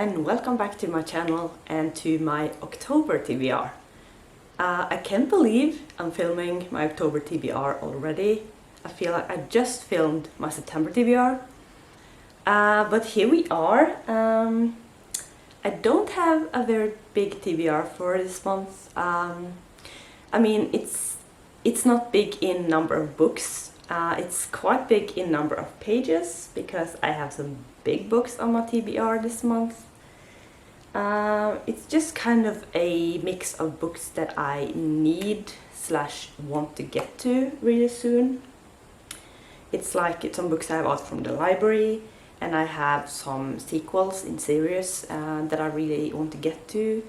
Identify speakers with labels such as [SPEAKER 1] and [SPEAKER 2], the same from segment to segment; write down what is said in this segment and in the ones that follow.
[SPEAKER 1] and welcome back to my channel and to my October TBR. I can't believe I'm filming my October TBR already. I feel like I just filmed my September TBR. But here we are. I don't have a very big TBR for this month. I mean, it's not big in number of books. It's quite big in number of pages because I have some big books on my TBR this month. It's just kind of a mix of books that I need / want to get to really soon. It's like some books I have out from the library, and I have some sequels in series that I really want to get to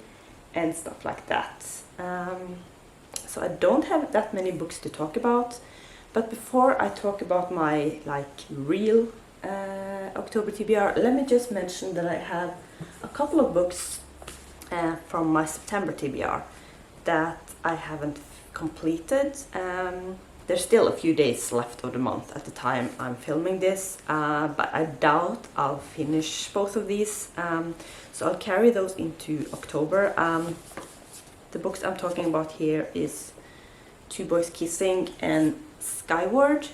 [SPEAKER 1] and stuff like that. So I don't have that many books to talk about, but before I talk about my real October TBR, let me just mention that I have a couple of books from my September TBR that I haven't completed. There's still a few days left of the month at the time I'm filming this, but I doubt I'll finish both of these, so I'll carry those into October. The books I'm talking about here is Two Boys Kissing and Skyward.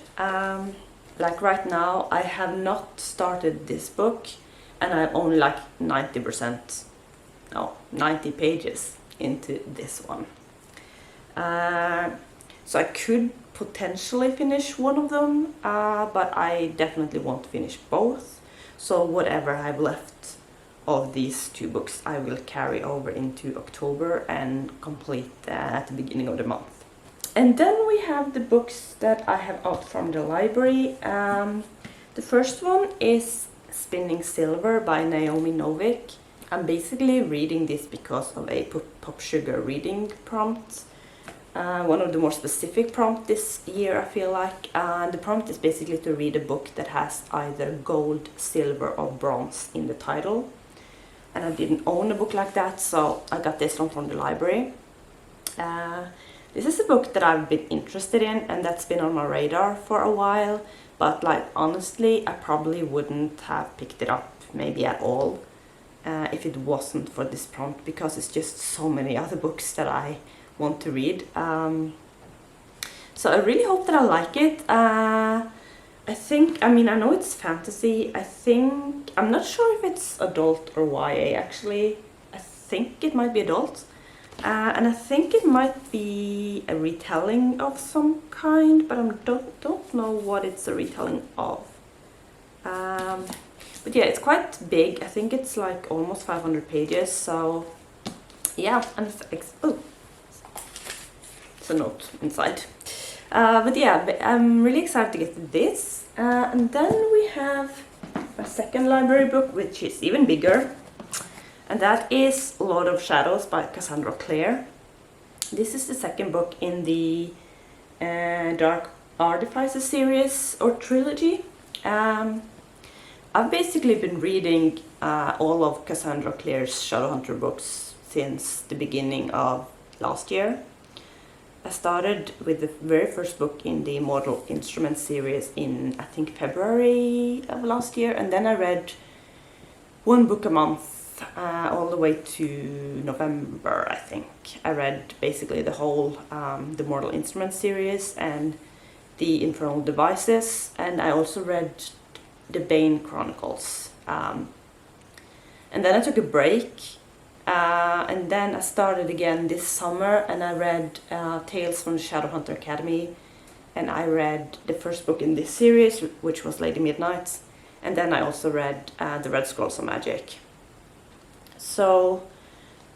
[SPEAKER 1] Like right now I have not started this book and I'm only like 90 pages into this one. So I could potentially finish one of them, but I definitely won't finish both. So whatever I have left of these two books I will carry over into October and complete at the beginning of the month. And then we have the books that I have out from the library. The first one is Spinning Silver by Naomi Novik. I'm basically reading this because of a Pop Sugar reading prompt. One of the more specific prompts this year, I feel like. The prompt is basically to read a book that has either gold, silver or bronze in the title. And I didn't own a book like that, so I got this one from the library. This is a book that I've been interested in and that's been on my radar for a while, but honestly I probably wouldn't have picked it up maybe at all if it wasn't for this prompt, because it's just so many other books that I want to read. So I really hope that I like it. I know it's fantasy. I'm not sure if it's adult or YA actually. I think it might be adult. And I think it might be a retelling of some kind, but I don't know what it's a retelling of. But yeah, it's quite big. I think it's like almost 500 pages, so yeah, and it's a note inside. But yeah, I'm really excited to get to this. And then we have a second library book, which is even bigger. And that is Lord of Shadows by Cassandra Clare. This is the second book in the Dark Artifices series or trilogy. I've basically been reading all of Cassandra Clare's Shadowhunter books since the beginning of last year. I started with the very first book in the Mortal Instruments series in, I think, February of last year, and then I read one book a month all the way to November, I think. I read basically the whole the Mortal Instruments series and the Infernal Devices, and I also read the Bane Chronicles. And then I took a break, and then I started again this summer and I read Tales from the Shadowhunter Academy, and I read the first book in this series, which was Lady Midnight, and then I also read The Red Scrolls of Magic. So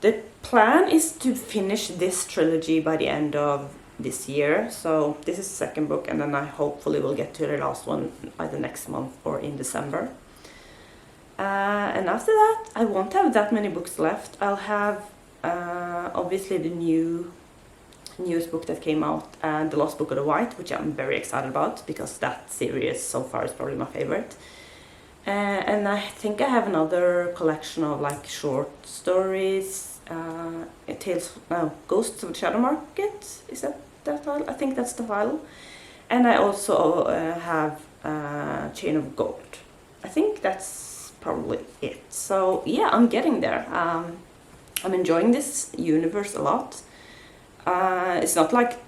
[SPEAKER 1] the plan is to finish this trilogy by the end of this year. So this is the second book, and then I hopefully will get to the last one either next month or in December. And after that I won't have that many books left. I'll have obviously the newest book that came out, The Lost Book of the White, which I'm very excited about because that series so far is probably my favorite. And I think I have another collection of short stories, Ghosts of the Shadow Market, is that file? I think that's the file. And I also have Chain of Gold. I think that's probably it. So yeah, I'm getting there. I'm enjoying this universe a lot. It's not like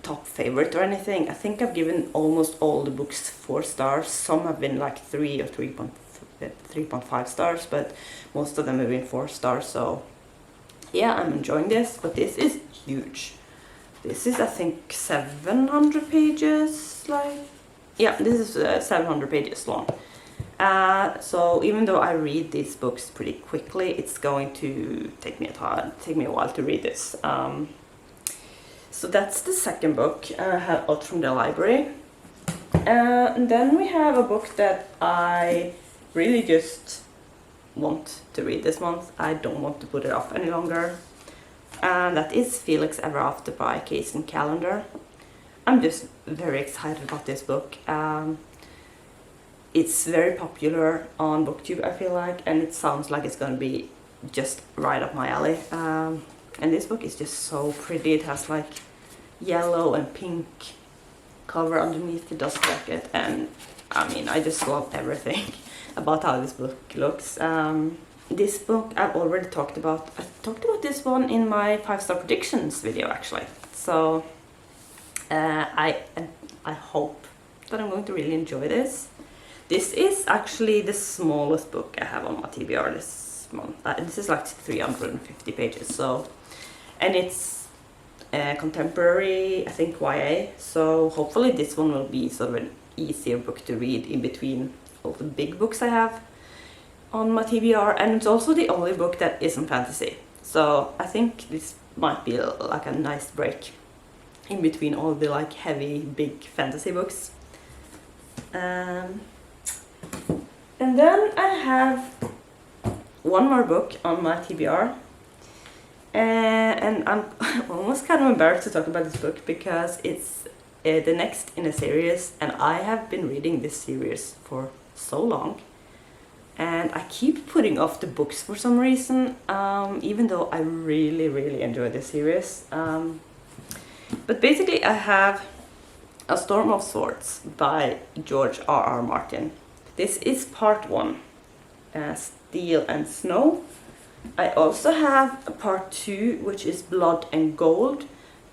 [SPEAKER 1] top favorite or anything. I think I've given almost all the books 4 stars. Some have been like 3 or 3.5 stars, but most of them have been 4 stars. So yeah, I'm enjoying this, but this is huge. This is, I think, 700 pages. Yeah, this is 700 pages long. So even though I read these books pretty quickly, it's going to take me a while to read this. So that's the second book I have out from the library. And then we have a book that I really just want to read this month. I don't want to put it off any longer. And that is Felix Ever After by Kaysen Callender. I'm just very excited about this book. It's very popular on BookTube, I feel like, and it sounds like it's going to be just right up my alley. And this book is just so pretty. It has like yellow and pink cover underneath the dust jacket, and I mean, I just love everything about how this book looks. This book I've already talked about. I talked about this one in my 5-star predictions video, actually. So I hope that I'm going to really enjoy this. This is actually the smallest book I have on my TBR this month. This is like 350 pages, so, and it's contemporary, I think, YA, so hopefully this one will be sort of an easier book to read in between all the big books I have on my TBR, and it's also the only book that isn't fantasy, so I think this might be like a nice break in between all the like heavy big fantasy books. And then I have one more book on my TBR, and I'm almost kind of embarrassed to talk about this book because it's the next in a series, and I have been reading this series for so long, and I keep putting off the books for some reason, even though I really enjoy this series. But basically I have A Storm of Swords by George R.R. Martin. This is part 1, Steel and Snow. I also have a part 2, which is Blood and Gold,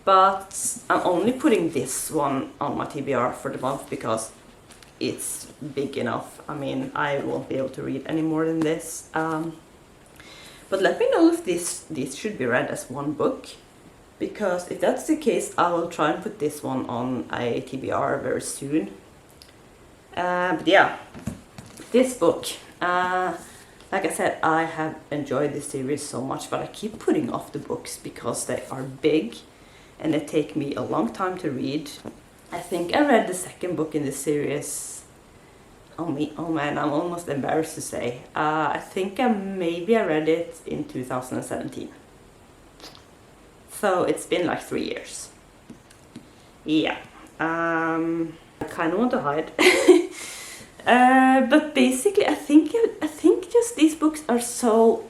[SPEAKER 1] but I'm only putting this one on my TBR for the month because it's big enough. I mean, I won't be able to read any more than this. But let me know if this should be read as one book, because if that's the case, I will try and put this one on a TBR very soon. But yeah, this book, like I said, I have enjoyed this series so much, but I keep putting off the books because they are big and they take me a long time to read. I think I read the second book in this series. Oh man, I'm almost embarrassed to say. I think maybe I read it in 2017. So it's been like 3 years. Yeah. I kind of want to hide. But basically I think just these books are so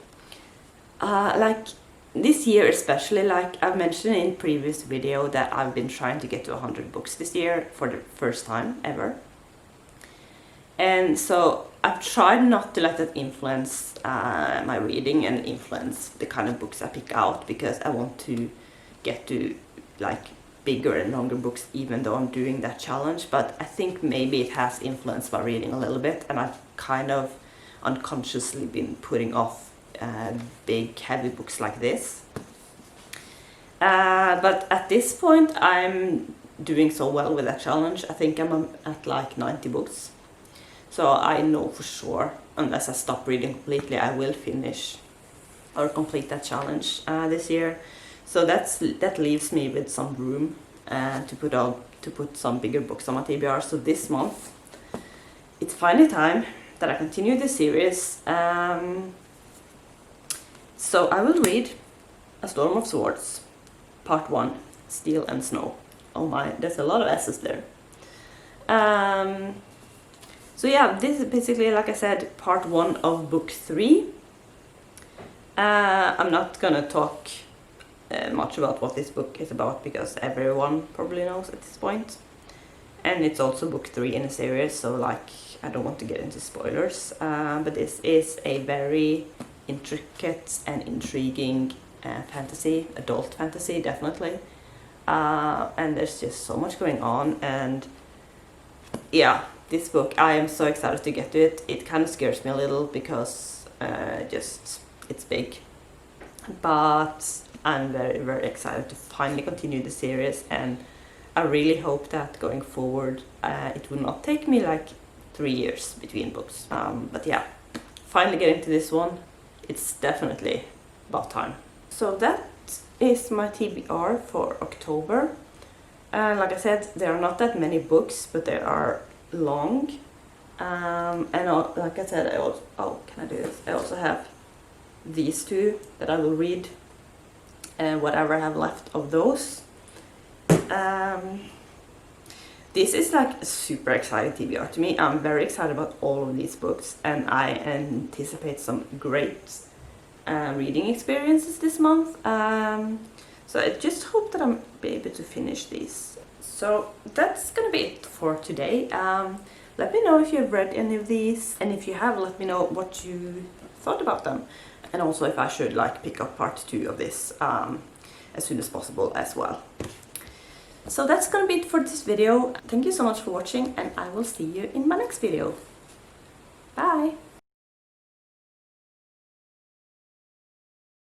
[SPEAKER 1] like this year especially, like I've mentioned in previous video that I've been trying to get to 100 books this year for the first time ever. And so I've tried not to let that influence my reading and influence the kind of books I pick out, because I want to get to like bigger and longer books even though I'm doing that challenge. But I think maybe it has influenced my reading a little bit, and I've kind of unconsciously been putting off big heavy books like this. But at this point I'm doing so well with that challenge. I think I'm at like 90 books. So I know for sure, unless I stop reading completely, I will finish or complete that challenge this year. So that leaves me with some room to put some bigger books on my TBR. So this month, it's finally time that I continue this series. So I will read A Storm of Swords, Part 1, Steel and Snow. Oh my, there's a lot of S's there. So yeah, this is basically, like I said, part 1 of book 3. I'm not gonna talk much about what this book is about because everyone probably knows at this point. and it's also book 3 in a series, so like I don't want to get into spoilers, but this is a very intricate and intriguing fantasy, adult fantasy definitely, and there's just so much going on. And yeah, this book, I am so excited to get to it. It kind of scares me a little because just it's big, but I'm very, very excited to finally continue the series, and I really hope that going forward it will not take me like 3 years between books. But yeah, finally getting to this one, it's definitely about time. So that is my TBR for October. Like I said, there are not that many books, but they are long. And like I said, can I do this? I also have these two that I will read, and whatever I have left of those. This is like a super exciting TBR to me. I'm very excited about all of these books, and I anticipate some great reading experiences this month. So I just hope that I'll be able to finish these. So that's gonna be it for today. Let me know if you've read any of these, and if you have, let me know what you thought about them, and also if I should like pick up part 2 of this as soon as possible as well. So that's gonna be it for this video. Thank you so much for watching, and I will see you in my next video. Bye!